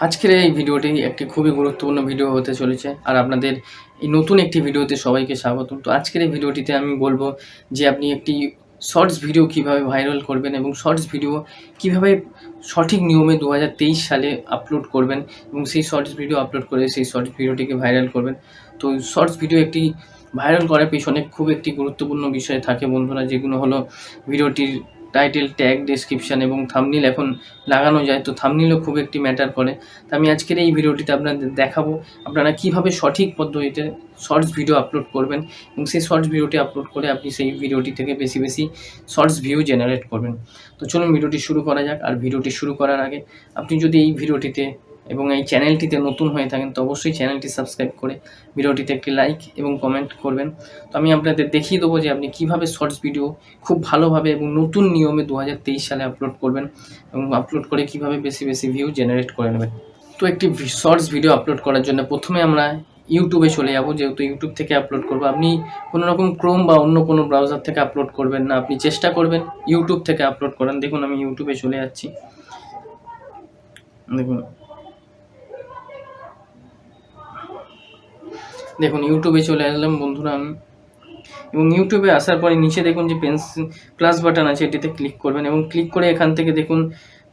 আজকের এই ভিডিওটি একটি খুবই গুরুত্বপূর্ণ ভিডিও হতে চলেছে আর আপনাদের এই নতুন একটি ভিডিওতে সবাইকে স্বাগতম। তো আজকের এই ভিডিওটিতে আমি বলবো যে আপনি একটি শর্টস ভিডিও কিভাবে ভাইরাল করবেন এবং শর্টস ভিডিও কিভাবে সঠিক নিয়মে 2023 সালে আপলোড করবেন এবং সেই শর্টস ভিডিও আপলোড করে সেই শর্টস ভিডিওটিকে ভাইরাল করবেন। তো শর্টস ভিডিও একটি ভাইরাল করার পেছনে খুব একটি গুরুত্বপূর্ণ বিষয় থাকে বন্ধুরা, যেগুলো হলো ভিডিওটির টাইটেল, ট্যাগ, ডেসক্রিপশান এবং থাম্বনেইল এখন লাগানো যায়। তো থাম্বনেইলও খুব একটি ম্যাটার করে। তো আমি আজকের এই ভিডিওটিতে আপনাদের দেখাবো আপনারা কীভাবে সঠিক পদ্ধতিতে শর্টস ভিডিও আপলোড করবেন এবং সেই শর্টস ভিডিওটি আপলোড করে আপনি সেই ভিডিওটি থেকে বেশি বেশি শর্টস ভিউ জেনারেট করবেন। তো চলুন ভিডিওটি শুরু করা যাক। আর ভিডিওটি শুরু করার আগে আপনি যদি এই ভিডিওটিতে এবং এই চ্যানেলটিতে নতুন হয়ে থাকেন তো অবশ্যই চ্যানেলটি সাবস্ক্রাইব করে ভিডিওটিতে একটি লাইক এবং কমেন্ট করবেন। তো আমি আপনাদের দেখিয়ে দেবো যে আপনি কীভাবে শর্টস ভিডিও খুব ভালোভাবে এবং নতুন নিয়মে 2023 সালে আপলোড করবেন এবং আপলোড করে কীভাবে বেশি বেশি ভিউ জেনারেট করে নেবেন। তো একটি শর্টস ভিডিও আপলোড করার জন্য প্রথমে আমরা ইউটিউবে চলে যাব। যেহেতু ইউটিউব থেকে আপলোড করবো, আপনি কোনো রকম ক্রোম বা অন্য কোনো ব্রাউজার থেকে আপলোড করবেন না, আপনি চেষ্টা করবেন ইউটিউব থেকে আপলোড করেন। দেখুন আমি ইউটিউবে চলে যাচ্ছি। দেখুন ইউটিউবে চলে আসলাম বন্ধুরা আমি, এবং ইউটিউবে আসার পরে নিচে দেখুন যে পেন্সিল প্লাস বাটন আছে, এটিতে ক্লিক করবেন এবং ক্লিক করে এখান থেকে দেখুন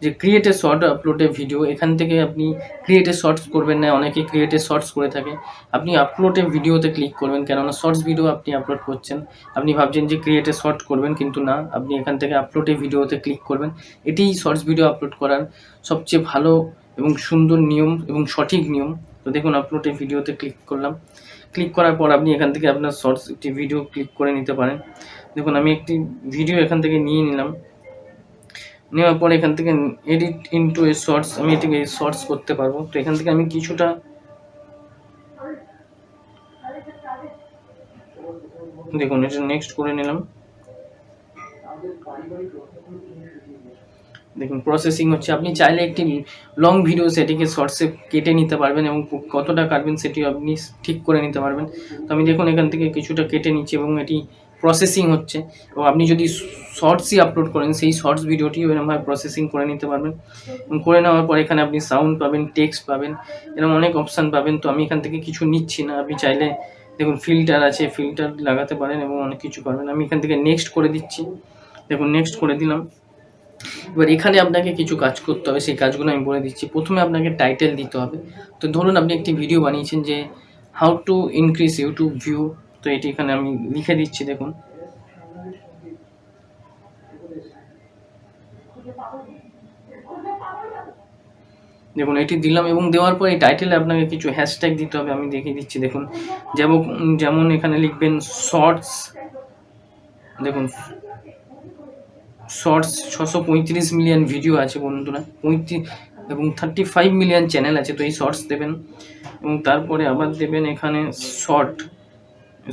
যে create a short upload A video, এখান থেকে আপনি ক্রিয়েট এ শর্টস করবেন না, অনেকে ক্রিয়েট এ শর্টস করে থাকে। আপনি আপলোড এ ভিডিওতে ক্লিক করবেন, কেননা শর্টস ভিডিও আপনি আপলোড করছেন। আপনি ভাবছেন যে ক্রিয়েট এ শর্ট করবেন, কিন্তু না, আপনি এখান থেকে আপলোড এ ভিডিওতে ক্লিক করবেন। এটিই শর্টস ভিডিও আপলোড করার সবচেয়ে ভালো এবং সুন্দর নিয়ম এবং সঠিক নিয়ম। তো দেখুন আপলোড এ ভিডিওতে ক্লিক করলাম। ক্লিক করার পর আপনি এখান থেকে আপনার শর্টস একটি ভিডিও ক্লিক করে নিতে পারেন। দেখুন আমি একটি ভিডিও এখান থেকে নিয়ে নিলাম। নেওয়ার পরে এখান থেকে এডিট ইনটু এ শর্টস, আমি এটিকে শর্টস করতে পারবো। তো এখান থেকে আমি কিছুটা দেখুন এটা নেক্সট করে নিলাম। দেখুন প্রসেসিং হচ্ছে। আপনি চাইলে একটি লং ভিডিও সেটিকে শর্টসে কেটে নিতে পারবেন এবং কতটা কাটবেন সেটি আপনি ঠিক করে নিতে পারবেন। তো আমি দেখুন এখান থেকে কিছুটা কেটে নিচ্ছি এবং এটি প্রসেসিং হচ্ছে। এবং আপনি যদি শর্টসই আপলোড করেন সেই শর্টস ভিডিওটি এরকমভাবে প্রসেসিং করে নিতে পারবেন। এবং করে নেওয়ার পর এখানে আপনি সাউন্ড পাবেন, টেক্সট পাবেন, এরকম অনেক অপশান পাবেন। তো আমি এখান থেকে কিছু নিচ্ছি না। আপনি চাইলে দেখুন ফিল্টার আছে, ফিল্টার লাগাতে পারেন এবং অনেক কিছু পাবেন। আমি এখান থেকে নেক্সট করে দিচ্ছি। দেখুন নেক্সট করে দিলাম। এবার এখানে আপনাকে কিছু কাজ করতে হবে, সেই কাজগুলো আমি বলে দিচ্ছি। প্রথমে আপনাকে টাইটেল দিতে হবে। তো ধরুন আপনি একটি ভিডিও বানিয়েছেন যে how to increase YouTube view, তো এটি এখানে আমি লিখে দিচ্ছি। দেখুন দেখুন এটি দিলাম এবং দেওয়ার পর এই টাইটেলে আপনাকে কিছু হ্যাশট্যাগ দিতে হবে, আমি দেখিয়ে দিচ্ছি। দেখুন যেমন এখানে লিখবেন শর্টস। দেখুন শর্টস 635 মিলিয়ন ভিডিও আছে বন্ধুরা, 35 এবং 35 মিলিয়ন চ্যানেল আছে। তো এই শর্টস দেবেন এবং তারপরে আবার দেবেন এখানে শর্ট,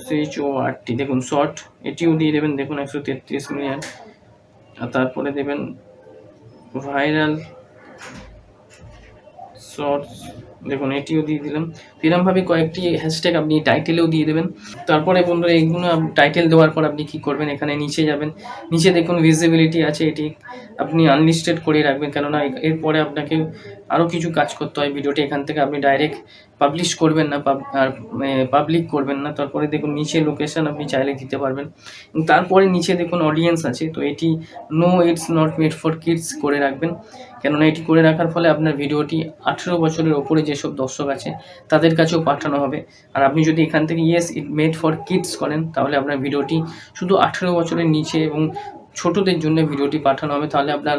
SHORT। দেখুন শর্ট এটিও দিয়ে দেবেন। দেখুন 133 মিলিয়ন। আর তারপরে দেবেন ভাইরাল শর্টস, দেখুন এটিও দিয়ে দিলাম। এরকমভাবে কয়েকটি হ্যাশট্যাগ আপনি টাইটেলেও দিয়ে দেবেন। তারপরে বন্ধুরা এইগুলো টাইটেল দেওয়ার পর আপনি কী করবেন, এখানে নিচে যাবেন। নিচে দেখুন ভিজিবিলিটি আছে, এটি আপনি আনলিস্টেড করে রাখবেন, কেননা এরপরে আপনাকে আরও কিছু কাজ করতে হয়। ভিডিওটি এখান থেকে আপনি ডাইরেক্ট পাবলিশ করবেন না, আর পাবলিক করবেন না। তারপরে দেখুন নিচে লোকেশান আপনি চাইলে দিতে পারবেন। এবং তারপরে নিচে দেখুন অডিয়েন্স আছে, তো এটি no it's not made for kids করে রাখবেন, কেননা এটি করে রাখার ফলে আপনার ভিডিওটি 18 বছরের ওপরে যেসব দর্শক আছে তাদের কাছেও পাঠানো হবে। আর আপনি যদি এখান থেকে yes it made for kids করেন তাহলে আপনার ভিডিওটি শুধু 18 বছরের নিচে এবং ছোটদের জন্য ভিডিওটি পাঠানো হবে। তাহলে আপনার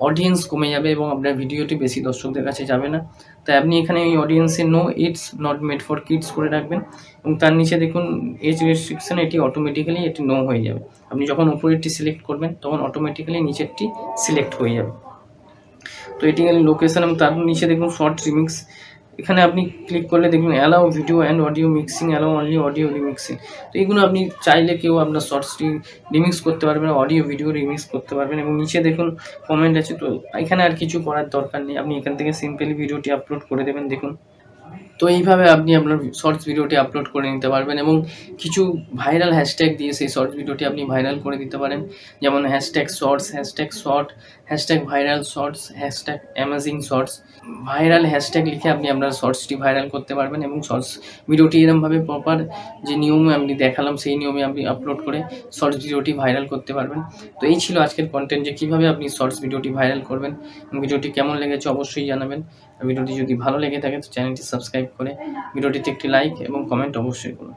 অডিয়েন্স কমে যাবে এবং আপনার ভিডিওটি বেশি দর্শকদের কাছে যাবে না। তাই আপনি এখানে এই অডিয়েন্সে no it's not made for kids করে রাখবেন এবং তার নিচে দেখুন এজ রেস্ট্রিকশন, এটি অটোমেটিক্যালি এটি নো হয়ে যাবে। আপনি যখন উপরেরটি সিলেক্ট করবেন তখন অটোমেটিক্যালি নিচেরটি সিলেক্ট হয়ে যাবে। তো এটি লোকেশন এবং তার নিচে দেখুন শর্ট রিমিক্স, এখানে আপনি ক্লিক করলে দেখুন allow video and audio mixing, allow only audio remixing. তো এইগুলো আপনি চাইলে কেউ আপনার শর্টসটি রিমিক্স করতে পারবেন, অডিও ভিডিও রিমিক্স করতে পারবেন। এবং নিচে দেখুন কমেন্ট আছে, তো এখানে আর কিছু করার দরকার নেই, আপনি এখান থেকে সিম্পলি ভিডিওটি আপলোড করে দেবেন। দেখুন তো এইভাবে আপনি আপনার শর্টস ভিডিওটি আপলোড করে নিতে পারবেন এবং কিছু ভাইরাল হ্যাশট্যাগ দিয়ে সেই শর্টস ভিডিওটি আপনি ভাইরাল করে দিতে পারেন। যেমন hashtag shorts, hashtag short, hashtag viral shorts, hashtag amazing shorts. Viral hashtag লিখে আপনি আপনার শর্টসটি ভাইরাল করতে পারবেন এবং শর্টস ভিডিওটি এরমভাবে প্রপার যে নিয়মে আমি দেখালাম সেই নিয়মে আপনি আপলোড করে শর্টস ভিডিওটি ভাইরাল করতে পারবেন। তো এই ছিল আজকের কন্টেন্ট, যে কীভাবে আপনি শর্টস ভিডিওটি ভাইরাল করবেন। ভিডিওটি কেমন লেগেছে অবশ্যই জানাবেন। আর ভিডিওটি যদি ভালো লেগে থাকে তো চ্যানেলটি সাবস্ক্রাইব করে ভিডিওটিতে একটি লাইক এবং কমেন্ট অবশ্যই করুন।